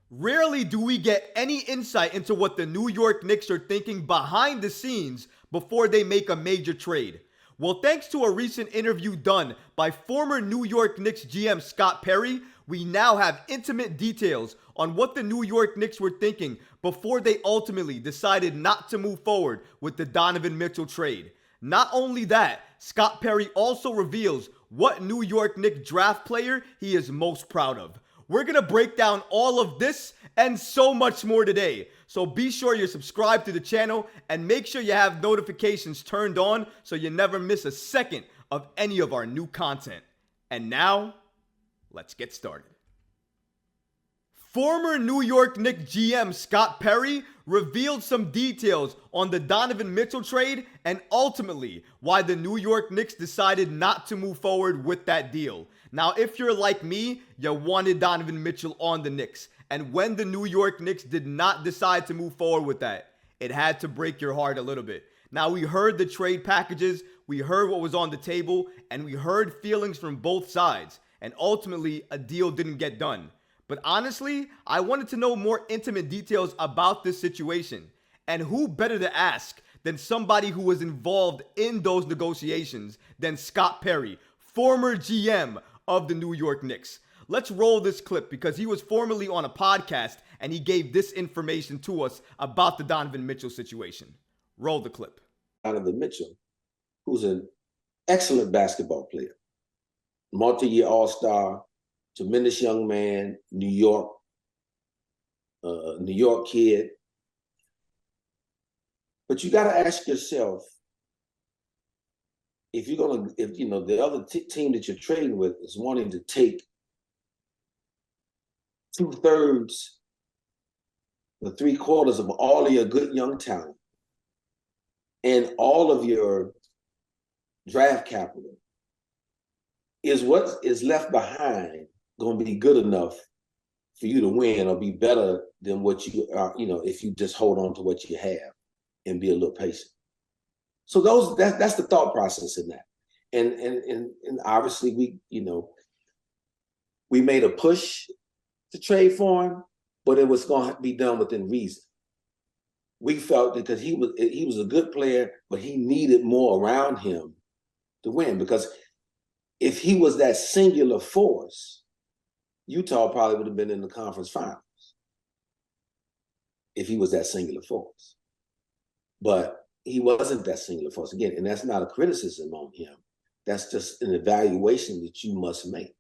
Rarely do we get any insight into what the New York Knicks are thinking behind the scenes before they make a major trade. Well, thanks to a recent interview done by former New York Knicks GM Scott Perry, we now have intimate details on what the New York Knicks were thinking before they ultimately decided not to move forward with the Donovan Mitchell trade. Not only that, Scott Perry also reveals what New York Knicks draft player he is most proud of. We're going to break down all of this and so much more today. So be sure you're subscribed to the channel and make sure you have notifications turned on so you never miss a second of any of our new content. And now, let's get started. Former New York Knicks GM Scott Perry revealed some details on the Donovan Mitchell trade and ultimately why the New York Knicks decided not to move forward with that deal. Now, if you're like me, you wanted Donovan Mitchell on the Knicks. And when the New York Knicks did not decide to move forward with that, it had to break your heart a little bit. Now, we heard the trade packages, we heard what was on the table, and we heard feelings from both sides. And ultimately, a deal didn't get done. But honestly, I wanted to know more intimate details about this situation. And who better to ask than somebody who was involved in those negotiations than Scott Perry, former GM of the New York Knicks. Let's roll this clip because he was formerly on a podcast and he gave this information to us about the Donovan Mitchell situation. Roll the clip. Donovan Mitchell, who's an excellent basketball player, multi-year All-Star, tremendous young man, New York kid. But you got to ask yourself, if the other team that you're trading with is wanting to take 2/3 or 3/4 of all of your good young talent and all of your draft capital, is what is left behind going to be good enough for you to win or be better than what you are, if you just hold on to what you have and be a little patient. So that's the thought process in that. And obviously we made a push to trade for him, but it was going to be done within reason. We felt that because he was a good player, but he needed more around him to win. Because if he was that singular force, Utah probably would have been in the conference finals if he was that singular force. But he wasn't that singular force. Again, and that's not a criticism on him. That's just an evaluation that you must make.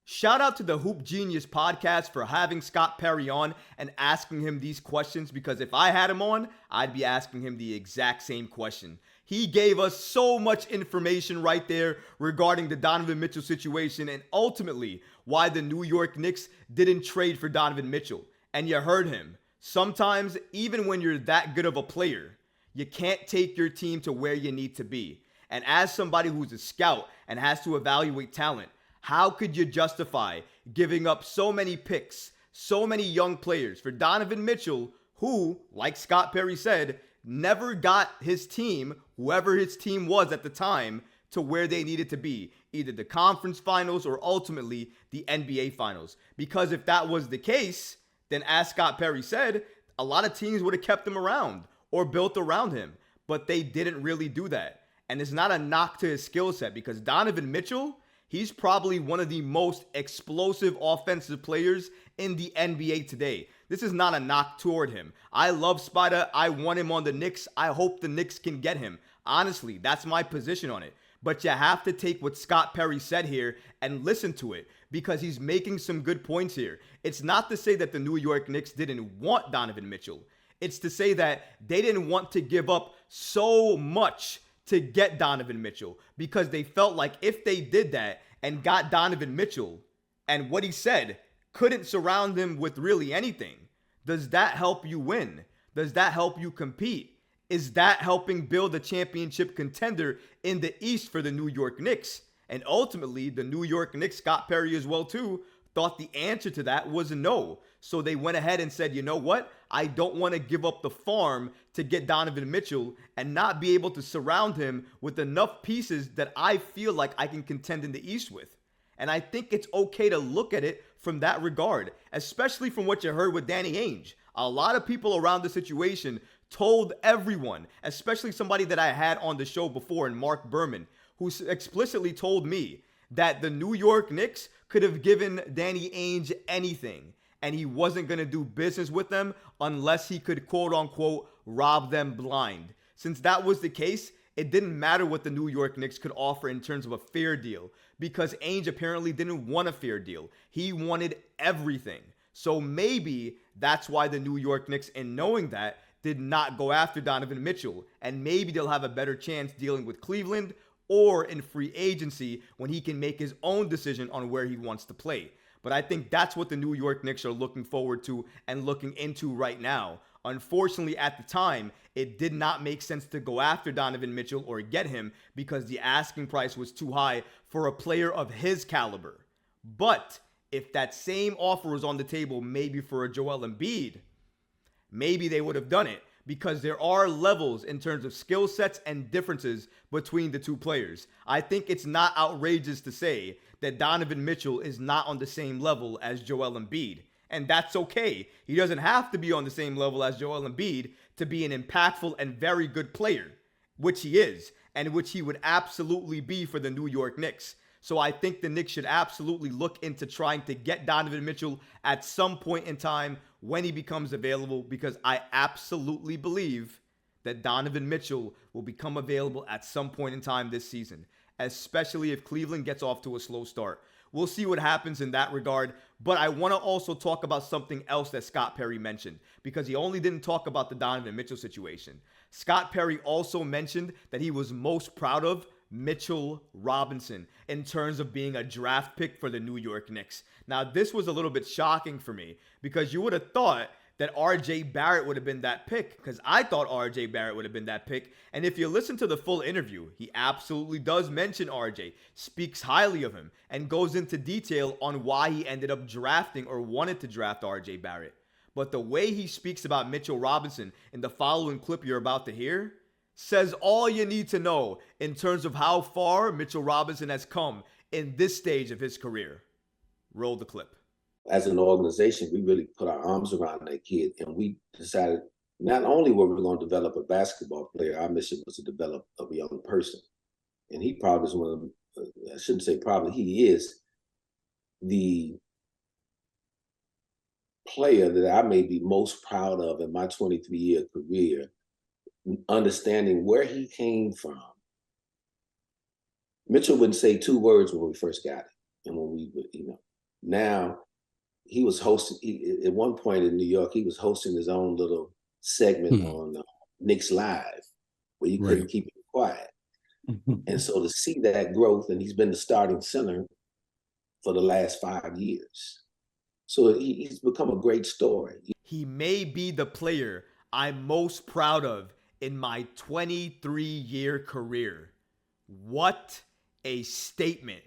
Shout out to the Hoop Genius podcast for having Scott Perry on and asking him these questions, because if I had him on, I'd be asking him the exact same question. He gave us so much information right there regarding the Donovan Mitchell situation and ultimately why the New York Knicks didn't trade for Donovan Mitchell. And you heard him. Sometimes, even when you're that good of a player, you can't take your team to where you need to be. And as somebody who's a scout and has to evaluate talent, how could you justify giving up so many picks, so many young players for Donovan Mitchell, who, like Scott Perry said, never got his team, whoever his team was at the time, to where they needed to be, either the conference finals or ultimately the NBA finals? Because if that was the case, then as Scott Perry said, a lot of teams would have kept him around or built around him, but they didn't really do that. And it's not a knock to his skill set, because Donovan Mitchell, he's probably one of the most explosive offensive players in the NBA today. This is not a knock toward him. I love Spida. I want him on the Knicks. I hope the Knicks can get him. Honestly, that's my position on it. But you have to take what Scott Perry said here and listen to it, because he's making some good points here. It's not to say that the New York Knicks didn't want Donovan Mitchell. It's to say that they didn't want to give up so much to get Donovan Mitchell, because they felt like if they did that and got Donovan Mitchell and what he said couldn't surround him with really anything, does that help you win? Does that help you compete? Is that helping build a championship contender in the East for the New York Knicks? And ultimately, the New York Knicks, Scott Perry as well too, thought the answer to that was no. So they went ahead and said, you know what? I don't want to give up the farm to get Donovan Mitchell and not be able to surround him with enough pieces that I feel like I can contend in the East with. And I think it's okay to look at it from that regard, especially from what you heard with Danny Ainge. A lot of people around the situation told everyone, especially somebody that I had on the show before, and Mark Berman, who explicitly told me that the New York Knicks could have given Danny Ainge anything, and he wasn't going to do business with them unless he could, quote unquote, rob them blind. Since that was the case, it didn't matter what the New York Knicks could offer in terms of a fair deal, because Ainge apparently didn't want a fair deal. He wanted everything. So maybe that's why the New York Knicks, in knowing that, did not go after Donovan Mitchell. And maybe they'll have a better chance dealing with Cleveland or in free agency when he can make his own decision on where he wants to play. But I think that's what the New York Knicks are looking forward to and looking into right now. Unfortunately, at the time, it did not make sense to go after Donovan Mitchell or get him because the asking price was too high for a player of his caliber. But if that same offer was on the table, maybe for a Joel Embiid, maybe they would have done it, because there are levels in terms of skill sets and differences between the two players. I think it's not outrageous to say that Donovan Mitchell is not on the same level as Joel Embiid. And that's okay. He doesn't have to be on the same level as Joel Embiid to be an impactful and very good player, which he is, and which he would absolutely be for the New York Knicks. So I think the Knicks should absolutely look into trying to get Donovan Mitchell at some point in time when he becomes available, because I absolutely believe that Donovan Mitchell will become available at some point in time this season, especially if Cleveland gets off to a slow start. We'll see what happens in that regard, but I want to also talk about something else that Scott Perry mentioned, because he only didn't talk about the Donovan Mitchell situation. Scott Perry also mentioned that he was most proud of Mitchell Robinson in terms of being a draft pick for the New York Knicks. Now, this was a little bit shocking for me, because you would have thought that RJ Barrett would have been that pick, because I thought RJ Barrett would have been that pick. And if you listen to the full interview, he absolutely does mention RJ, speaks highly of him, and goes into detail on why he ended up drafting or wanted to draft RJ Barrett. But the way he speaks about Mitchell Robinson in the following clip you're about to hear says all you need to know in terms of how far Mitchell Robinson has come in this stage of his career. Roll the clip. As an organization, we really put our arms around that kid, and we decided not only were we going to develop a basketball player, our mission was to develop a young person. And he probably is one of them, I shouldn't say probably, he is the player that I may be most proud of in my 23-year career, understanding where he came from. Mitchell wouldn't say two words when we first got him. And when we, now he was hosting, at one point in New York, he was hosting his own little segment on Knicks Live, where you couldn't keep it quiet. And so to see that growth, and he's been the starting center for the last 5 years. So he's become a great story. He may be the player I'm most proud of in my 23-year career. What a statement.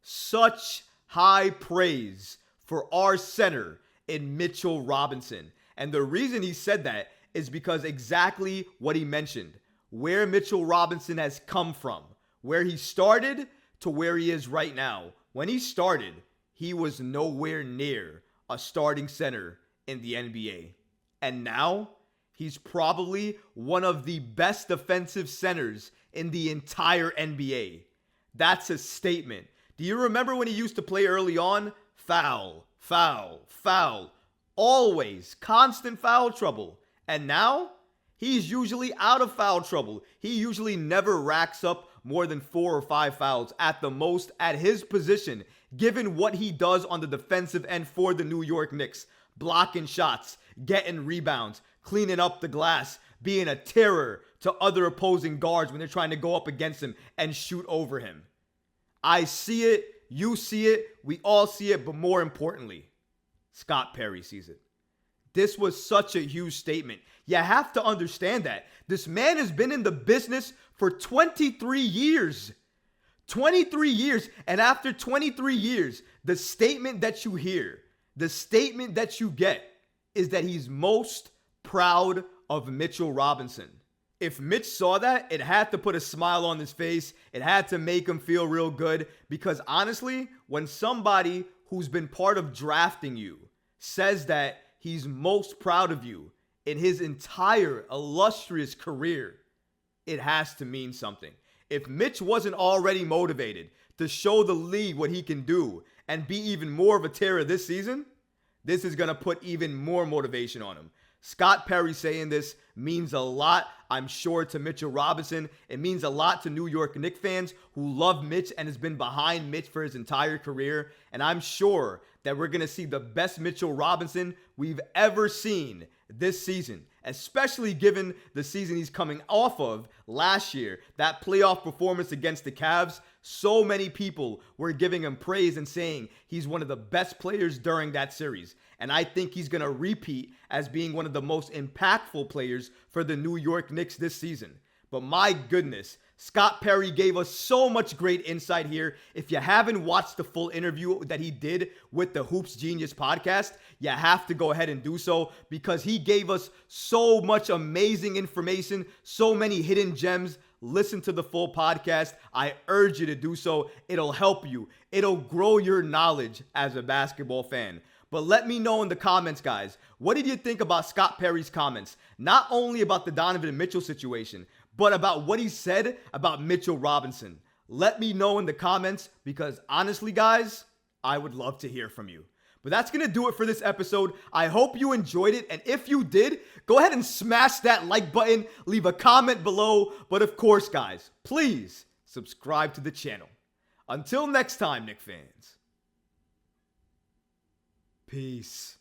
Such high praise for our center in Mitchell Robinson. And the reason he said that is because exactly what he mentioned, where Mitchell Robinson has come from, where he started to where he is right now. When he started, he was nowhere near a starting center in the NBA. And now, he's probably one of the best defensive centers in the entire NBA. That's a statement. Do you remember when he used to play early on? Foul, foul, foul. Always constant foul trouble. And now, he's usually out of foul trouble. He usually never racks up more than 4 or 5 fouls at the most at his position, given what he does on the defensive end for the New York Knicks. Blocking shots, getting rebounds, cleaning up the glass, being a terror to other opposing guards when they're trying to go up against him and shoot over him. I see it, you see it, we all see it, but more importantly, Scott Perry sees it. This was such a huge statement. You have to understand that. This man has been in the business for 23 years. 23 years. And after 23 years, the statement that you hear, the statement that you get is that he's most proud of Mitchell Robinson. If Mitch saw that, it had to put a smile on his face. It had to make him feel real good, because honestly, when somebody who's been part of drafting you, says that he's most proud of you in his entire illustrious career, it has to mean something. If Mitch wasn't already motivated to show the league what he can do and be even more of a terror this season, this is going to put even more motivation on him. Scott Perry saying this means a lot, I'm sure, to Mitchell Robinson. It means a lot to New York Knicks fans who love Mitch and has been behind Mitch for his entire career. And I'm sure that we're going to see the best Mitchell Robinson we've ever seen this season, especially given the season he's coming off of last year, that playoff performance against the Cavs. So many people were giving him praise and saying he's one of the best players during that series. And I think he's going to repeat as being one of the most impactful players for the New York Knicks this season. But my goodness, Scott Perry gave us so much great insight here. If you haven't watched the full interview that he did with the Hoops Genius podcast, you have to go ahead and do so, because he gave us so much amazing information, so many hidden gems. Listen to the full podcast. I urge you to do so. It'll help you. It'll grow your knowledge as a basketball fan. But let me know in the comments, guys. What did you think about Scott Perry's comments? Not only about the Donovan and Mitchell situation, but about what he said about Mitchell Robinson. Let me know in the comments, because honestly, guys, I would love to hear from you. But that's going to do it for this episode. I hope you enjoyed it. And if you did, go ahead and smash that like button. Leave a comment below. But of course, guys, please subscribe to the channel. Until next time, Knicks fans. Peace.